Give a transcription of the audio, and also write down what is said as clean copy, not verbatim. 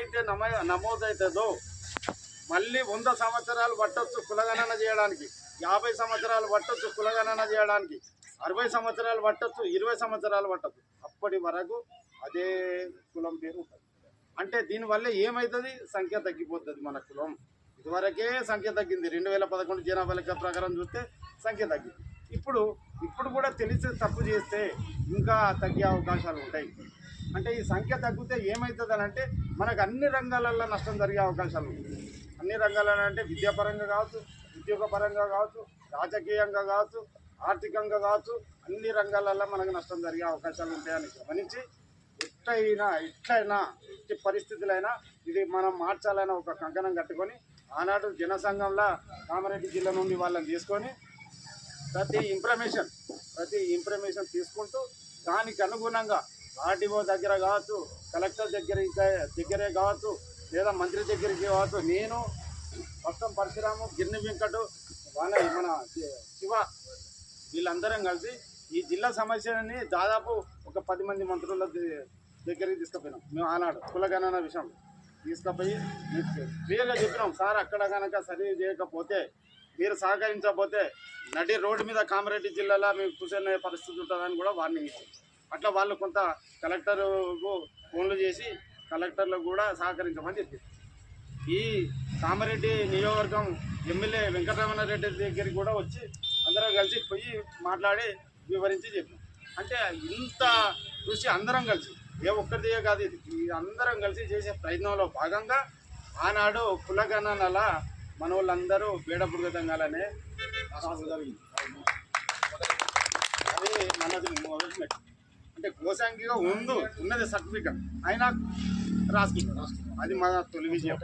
ఏమైతే నమోదవుతుందో మళ్ళీ 100 సంవత్సరాలు పట్టొచ్చు కులగణన చేయడానికి, 50 సంవత్సరాలు పట్టొచ్చు కులగణన చేయడానికి, 60 సంవత్సరాలు పట్టొచ్చు, 20 సంవత్సరాలు పట్టొచ్చు. అప్పటి వరకు అదే కులం పేరు ఉంటుంది. అంటే దీనివల్ల ఏమవుతుంది? సంఖ్య తగ్గిపోతుంది. మన కులం ఇదివరకే సంఖ్య తగ్గింది. 2011 జనాభా లెక్క ప్రకారం చూస్తే సంఖ్య తగ్గింది. ఇప్పుడు కూడా తెలిసి తప్పు చేస్తే ఇంకా తగ్గే అవకాశాలు ఉంటాయి. అంటే ఈ సంఖ్య తగ్గితే ఏమవుతుంది అని అంటే మనకు అన్ని రంగాలలో నష్టం జరిగే అవకాశాలు ఉంటాయి. అన్ని రంగాలలో అంటే విద్యాపరంగా కావచ్చు, ఉద్యోగపరంగా కావచ్చు, రాజకీయంగా కావచ్చు, ఆర్థికంగా కావచ్చు, అన్ని రంగాలలో మనకు నష్టం జరిగే అవకాశాలు ఉంటాయని గమనించి ఎట్లయినా ఎట్టి పరిస్థితులైనా ఇది మనం మార్చాలని ఒక కంకణం కట్టుకొని ఆనాడు జనసంఘంలో కామారెడ్డి జిల్లా నుండి వాళ్ళని తీసుకొని ప్రతి ఇన్ఫర్మేషన్ తీసుకుంటూ దానికి అనుగుణంగా ఆర్డీఓ దగ్గర కావచ్చు, కలెక్టర్ దగ్గరే కావచ్చు, లేదా మంత్రి దగ్గరికి కావచ్చు, నేను మొత్తం పరశురాము, గిర్ని వెంకటు, మన శివ వీళ్ళందరం కలిసి ఈ జిల్లా సమస్యని దాదాపు ఒక 10 మంది మంత్రుల దగ్గరికి తీసుకుపోయినాం. మేము ఆనాడు కులగణన విషయం తీసుకుపోయి క్లియర్గా చెప్పినాం. సార్ అక్కడ కనుక సరి చేయకపోతే, మీరు సహకరించకపోతే నడి రోడ్డు మీద కామారెడ్డి జిల్లాలో మేము కూర్చునే పరిస్థితి ఉంటుందని కూడా వార్నింగ్ ఇచ్చాం. అట్లా వాళ్ళు కొంత కలెక్టర్కు ఫోన్లు చేసి కలెక్టర్లు కూడా సహకరించమని చెప్పింది. ఈ కామారెడ్డి నియోజకవర్గం ఎమ్మెల్యే వెంకటరమణారెడ్డి దగ్గరికి కూడా వచ్చి అందరం కలిసి పోయి మాట్లాడి వివరించి చెప్పాం. అంటే ఇంత కృషి అందరం కలిసి, ఏ ఒక్కరిదే కాదు, ఇది అందరం కలిసి చేసే ప్రయత్నంలో భాగంగా ఆనాడు కులగణనల మన వాళ్ళందరూ బేడపుడుగతంగానే అది మనది మొదలుపెట్టి అంటే గోసాంగిగా ఉన్నది సర్టిఫికెట్ అయినా రాసుకుంటాం. అది మన తొలి విజయం.